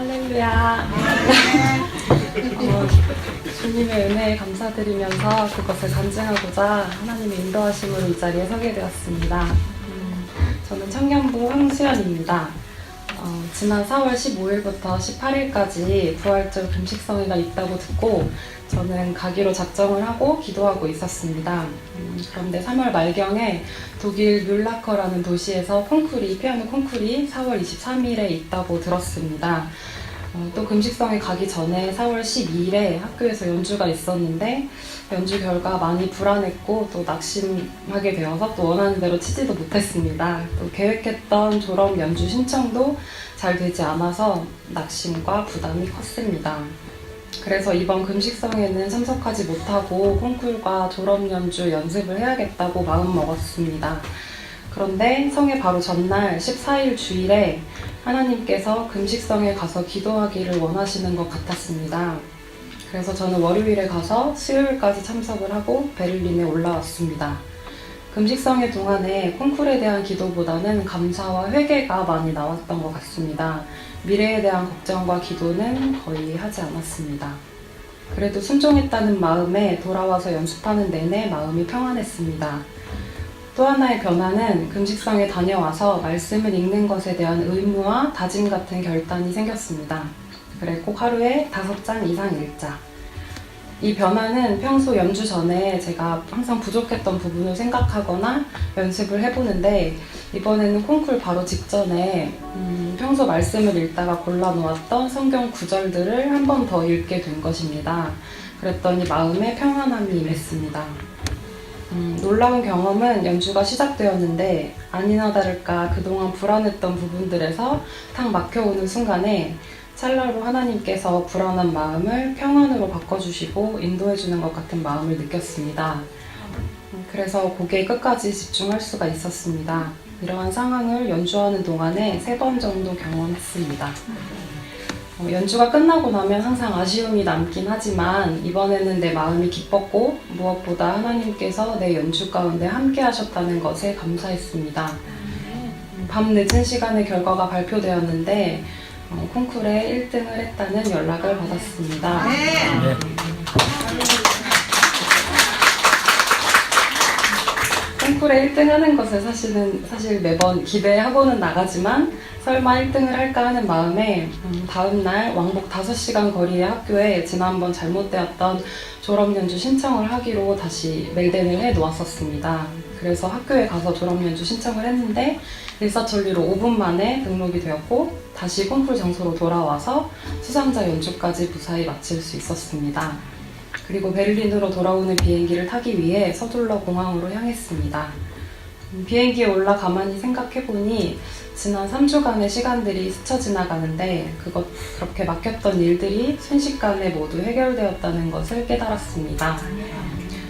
할렐루야. 주님의 은혜에 감사드리면서 그것을 간증하고자 하나님의 인도하심으로 이 자리에 서게 되었습니다. 저는 청년부 황수연입니다. 지난 4월 15일부터 18일까지 부활절 금식성회가 있다고 듣고 저는 가기로 작정을 하고 기도하고 있었습니다. 그런데 3월 말경에 독일 뮬라커라는 도시에서 피아노 콩쿨이 4월 23일에 있다고 들었습니다. 또 금식성에 가기 전에 4월 12일에 학교에서 연주가 있었는데 연주 결과 많이 불안했고 또 낙심하게 되어서 또 원하는 대로 치지도 못했습니다. 또 계획했던 졸업 연주 신청도 잘 되지 않아서 낙심과 부담이 컸습니다. 그래서 이번 금식성에는 참석하지 못하고 콩쿨과 졸업 연주 연습을 해야겠다고 마음먹었습니다. 그런데 성회 바로 전날 14일 주일에 하나님께서 금식성에 가서 기도하기를 원하시는 것 같았습니다. 그래서 저는 월요일에 가서 수요일까지 참석을 하고 베를린에 올라왔습니다. 금식성회 동안에 콩쿨에 대한 기도보다는 감사와 회개가 많이 나왔던 것 같습니다. 미래에 대한 걱정과 기도는 거의 하지 않았습니다. 그래도 순종했다는 마음에 돌아와서 연습하는 내내 마음이 평안했습니다. 또 하나의 변화는 금식성에 다녀와서 말씀을 읽는 것에 대한 의무와 다짐 같은 결단이 생겼습니다. 그래 꼭 하루에 5장 이상 읽자. 이 변화는 평소 연주 전에 제가 항상 부족했던 부분을 생각하거나 연습을 해보는데 이번에는 콩쿨 바로 직전에 평소 말씀을 읽다가 골라놓았던 성경 구절들을 한 번 더 읽게 된 것입니다. 그랬더니 마음에 평안함이 임했습니다. 놀라운 경험은 연주가 시작되었는데 아니나 다를까 그동안 불안했던 부분들에서 탁 막혀오는 순간에 찰나로 하나님께서 불안한 마음을 평안으로 바꿔주시고 인도해주는 것 같은 마음을 느꼈습니다. 그래서 곡에 끝까지 집중할 수가 있었습니다. 이러한 상황을 연주하는 동안에 3번 정도 경험했습니다. 연주가 끝나고 나면 항상 아쉬움이 남긴 하지만 이번에는 내 마음이 기뻤고 무엇보다 하나님께서 내 연주 가운데 함께 하셨다는 것에 감사했습니다. 밤 늦은 시간에 결과가 발표되었는데 콩쿨에 1등을 했다는 연락을 받았습니다. 콩쿨에 1등 하는 것을 사실 매번 기대하고는 나가지만 설마 1등을 할까 하는 마음에 다음날 왕복 5시간 거리의 학교에 지난번 잘못되었던 졸업연주 신청을 하기로 다시 메일을 해놓았었습니다. 그래서 학교에 가서 졸업연주 신청을 했는데 일사천리로 5분 만에 등록이 되었고 다시 콩쿨 장소로 돌아와서 수상자 연주까지 무사히 마칠 수 있었습니다. 그리고 베를린으로 돌아오는 비행기를 타기 위해 서둘러 공항으로 향했습니다. 비행기에 올라 가만히 생각해보니 지난 3주간의 시간들이 스쳐 지나가는데 그렇게 막혔던 일들이 순식간에 모두 해결되었다는 것을 깨달았습니다.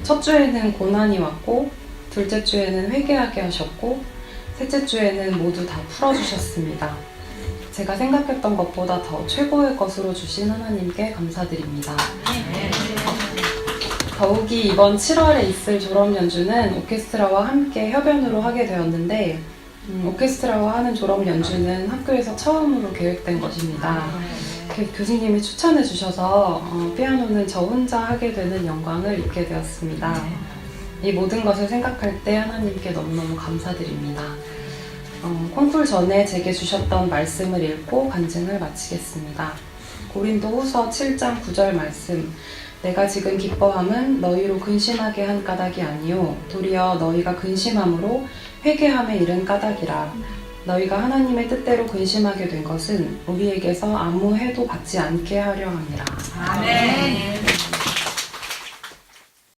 첫 주에는 고난이 왔고 둘째 주에는 회개하게 하셨고 셋째 주에는 모두 다 풀어주셨습니다. 제가 생각했던 것보다 더 최고의 것으로 주신 하나님께 감사드립니다. 더욱이 이번 7월에 있을 졸업연주는 오케스트라와 함께 협연으로 하게 되었는데 오케스트라와 하는 졸업연주는 학교에서 처음으로 계획된 것입니다. 교수님이 추천해 주셔서 피아노는 저 혼자 하게 되는 영광을 입게 되었습니다. 이 모든 것을 생각할 때 하나님께 너무너무 감사드립니다. 콩쿨 전에 제게 주셨던 말씀을 읽고 간증을 마치겠습니다. 고린도후서 7장 9절 말씀. 내가 지금 기뻐함은 너희로 근심하게 한 까닭이 아니요 도리어 너희가 근심함으로 회개함에 이른 까닭이라. 너희가 하나님의 뜻대로 근심하게 된 것은 우리에게서 아무 해도 받지 않게 하려 함이라. 아멘.